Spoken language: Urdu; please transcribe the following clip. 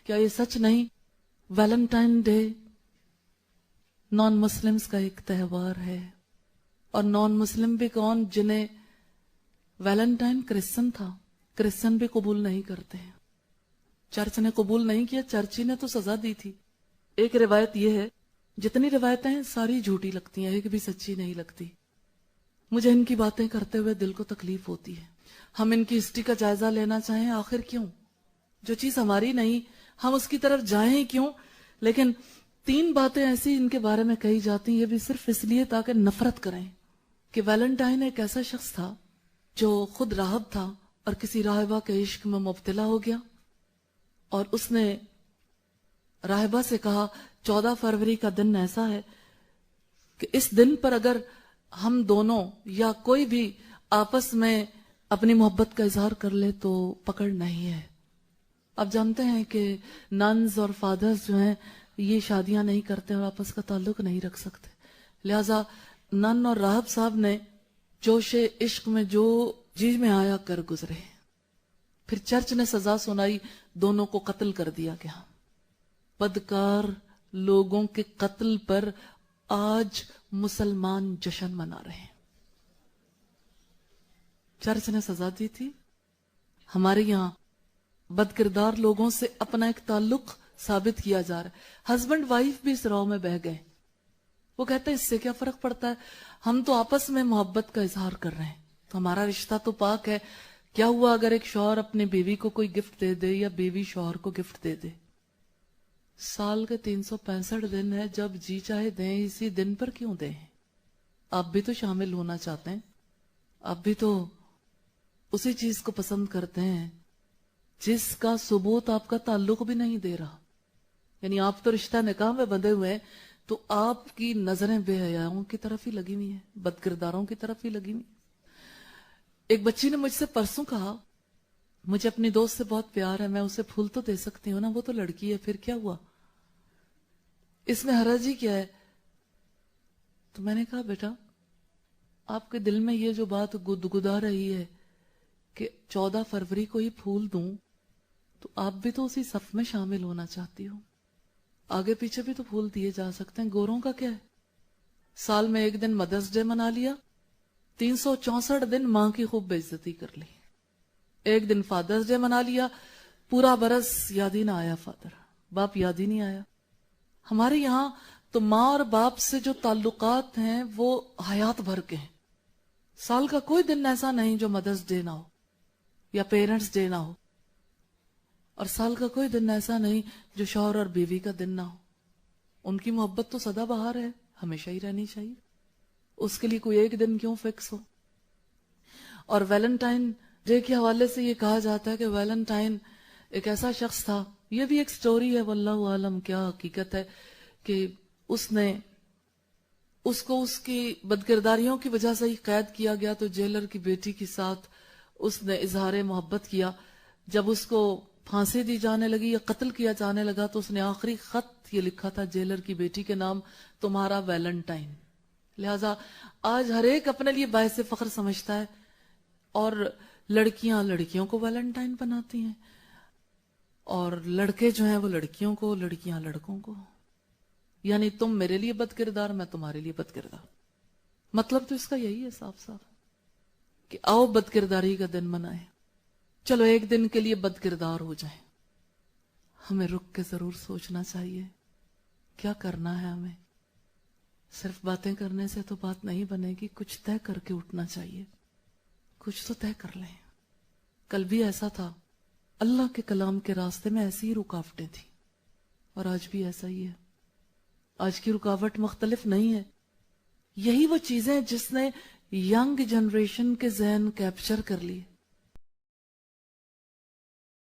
کیا یہ سچ نہیں ویلنٹائن ڈے نان مسلمز کا ایک تہوار ہے؟ اور نان مسلم بھی کون؟ جنہیں ویلنٹائن کرسچن تھا، کرسچن بھی قبول نہیں کرتے ہیں. چرچ نے قبول نہیں کیا، چرچ نے تو سزا دی تھی. ایک روایت یہ ہے، جتنی روایتیں ہیں ساری جھوٹی لگتی ہیں، ایک بھی سچی نہیں لگتی. مجھے ان کی باتیں کرتے ہوئے دل کو تکلیف ہوتی ہے. ہم ان کی ہسٹری کا جائزہ لینا چاہیں، آخر کیوں؟ جو چیز ہماری نہیں ہم اس کی طرف جائیں کیوں؟ لیکن 3 باتیں ایسی ان کے بارے میں کہی جاتی ہیں، یہ بھی صرف اس لیے تاکہ نفرت کریں کہ ویلنٹائن ایک ایسا شخص تھا جو خود راہب تھا اور کسی راہبہ کے عشق میں مبتلا ہو گیا، اور اس نے راہبہ سے کہا 14 فروری کا دن ایسا ہے کہ اس دن پر اگر ہم دونوں یا کوئی بھی آپس میں اپنی محبت کا اظہار کر لے تو پکڑ نہیں ہے. آپ جانتے ہیں کہ ننز اور فادرز جو ہیں یہ شادیاں نہیں کرتے اور آپس کا تعلق نہیں رکھ سکتے، لہذا نن اور راہب صاحب نے جوش عشق میں جو جی میں آیا کر گزرے. پھر چرچ نے سزا سنائی، دونوں کو قتل کر دیا گیا. بدکار لوگوں کے قتل پر آج مسلمان جشن منا رہے ہیں. چرچ نے سزا دی تھی. ہمارے یہاں بد کردار لوگوں سے اپنا ایک تعلق ثابت کیا جا رہا ہے. ہسبینڈ وائف بھی اس راہ میں بہہ گئے. وہ کہتے ہیں اس سے کیا فرق پڑتا ہے، ہم تو آپس میں محبت کا اظہار کر رہے ہیں، تو ہمارا رشتہ تو پاک ہے. کیا ہوا اگر ایک شوہر اپنے بیوی کو کوئی گفٹ دے دے یا بیوی شوہر کو گفٹ دے دے؟ سال کے 365 دن ہے، جب جی چاہے دیں، اسی دن پر کیوں دیں؟ آپ بھی تو شامل ہونا چاہتے ہیں، آپ بھی تو اسی چیز کو پسند کرتے ہیں جس کا ثبوت آپ کا تعلق بھی نہیں دے رہا. یعنی آپ تو رشتہ نکاح میں بندھے ہوئے ہیں، تو آپ کی نظریں بے حیاؤں کی طرف ہی لگی ہوئی ہیں، بد کرداروں کی طرف ہی لگی ہوئی. ایک بچی نے مجھ سے پرسوں کہا مجھے اپنی دوست سے بہت پیار ہے، میں اسے پھول تو دے سکتی ہوں نا، وہ تو لڑکی ہے، پھر کیا ہوا، اس میں حرج ہی کیا ہے؟ تو میں نے کہا بیٹا آپ کے دل میں یہ جو بات گدگدا رہی ہے کہ 14 فروری کو ہی پھول دوں، تو آپ بھی تو اسی صف میں شامل ہونا چاہتی ہو. آگے پیچھے بھی تو پھول دیے جا سکتے ہیں، گوروں کا کیا ہے؟ سال میں ایک دن مدرس ڈے منا لیا، 364 دن ماں کی خوب بے عزتی کر لی. ایک دن فادرز ڈے منا لیا، پورا برس یاد ہی نہ آیا فادر، باپ یاد ہی نہیں آیا. ہمارے یہاں تو ماں اور باپ سے جو تعلقات ہیں وہ حیات بھر کے ہیں. سال کا کوئی دن ایسا نہیں جو مدرس ڈے نہ ہو یا پیرنٹس ڈے نہ ہو، اور سال کا کوئی دن ایسا نہیں جو شوہر اور بیوی کا دن نہ ہو. ان کی محبت تو سدا بہار ہے، ہمیشہ ہی رہنی چاہیے، اس کے لیے کوئی ایک دن کیوں فکس ہو. اور ویلنٹائن ڈے کے حوالے سے یہ کہا جاتا ہے کہ ویلنٹائن ایک ایسا شخص تھا، یہ بھی ایک سٹوری ہے واللہ عالم کیا حقیقت ہے، کہ اس نے اس کو اس کی بدکرداریوں کی وجہ سے ہی قید کیا گیا، تو جیلر کی بیٹی کے ساتھ اس نے اظہار محبت کیا. جب اس کو پھانسی دی جانے لگی یا قتل کیا جانے لگا تو اس نے آخری خط یہ لکھا تھا جیلر کی بیٹی کے نام، تمہارا ویلنٹائن. لہذا آج ہر ایک اپنے لیے باعث فخر سمجھتا ہے، اور لڑکیاں لڑکیوں کو ویلنٹائن بناتی ہیں، اور لڑکے جو ہیں وہ لڑکیوں کو، لڑکیاں لڑکوں کو. یعنی تم میرے لیے بد کردار، میں تمہارے لیے بد کردار. مطلب تو اس کا یہی ہے صاف صاف کہ آؤ بد کرداری کا دن منائیں. چلو ایک دن کے لیے بد کردار ہو جائیں، ہمیں رک کے ضرور سوچنا چاہیے کیا کرنا ہے. ہمیں صرف باتیں کرنے سے تو بات نہیں بنے گی، کچھ طے کر کے اٹھنا چاہیے، کچھ تو طے کر لیں. کل بھی ایسا تھا، اللہ کے کلام کے راستے میں ایسی ہی رکاوٹیں تھیں، اور آج بھی ایسا ہی ہے. آج کی رکاوٹ مختلف نہیں ہے، یہی وہ چیزیں جس نے ینگ جنریشن کے ذہن کیپچر کر لی.